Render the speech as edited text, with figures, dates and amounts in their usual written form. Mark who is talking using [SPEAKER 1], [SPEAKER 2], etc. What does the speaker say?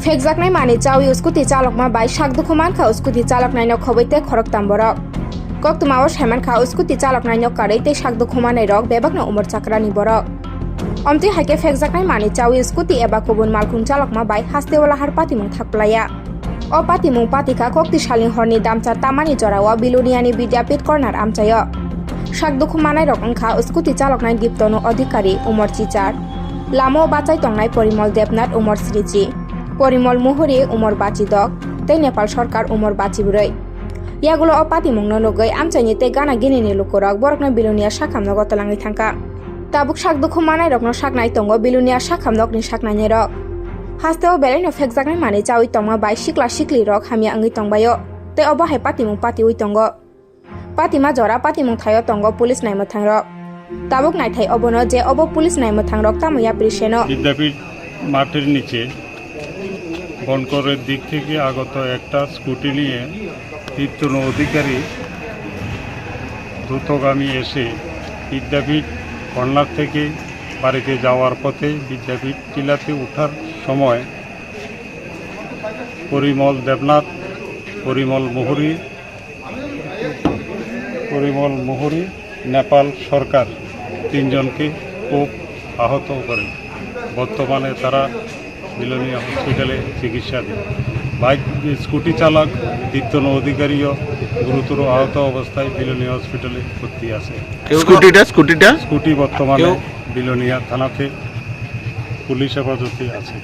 [SPEAKER 1] Fekjaknai mani chawi uskuti chalokma bai sakduku mankha uskuti chaloknai no khobaite khorok tamborok. Koktuma o saimankha uskuti chaloknai no kareite sakduku manai rok bebakno umur chakrani borok. Omti haike fekjaknai mani chawi uskuti eba kubun malkhung chalokma bai hastewala har patimung thakplaya. O patimung patika kokti salin horni damcha tamani jorawa biluniani Vidyapit corner amchayo. Sakduku manai rok wngkha uskuti chaloknai diptono adhikari Umar Chichar. Lamo bachai tongnai Porimol Debnath Umar Sriji. Porimol Muhuri Umar Bachidok tei Nepal Sarkar Umar Bachiburoi. Yagulo o patimungno nugui amchaini tei gana ginini lukurok borokno bilunia sakhamno gotolangi thangka. Tabuk sakduku manai rokno saknai tongo bilunia sakhamnokni saknaini rok. Hasteo belaino fekjaknai mani chawi tongma bai sikla sikli rok hamya angui tongbayo tei obo hai patimung patiwi tongo. Patima jora patimung thayo tongo police naimwthang rok. Tabuk naithai obono je obo police naimwthang rok tamoya priseno.
[SPEAKER 2] বিদ্যাপীঠ মাঠের নিচে বনকরের দিক থেকে আগত একটা scooty নিয়ে তীর্থন অধিকারী দ্রুতগামী এসে বিদ্যাপীঠ corner থেকে বাড়িতে যাওয়ার পথে বিদ্যাপীঠ টিলাতে ওঠার সময় পরিমল দেবনাথ পরিমল মুহুরী নেপাল সরকার তিনজনকে খুব আহত করেন। বর্তমানে তারা বিলোনিয়া হসপিটালে চিকিৎসাধীন। বাইক স্কুটি চালক দীপ্তন অধিকারীও গুরুতর আহত অবস্থায় বিলোনিয়া হসপিটালে ভর্তি আছে। স্কুটি বর্তমানে বিলোনিয়া থানাতে পুলিশ হেফাজতে আছে।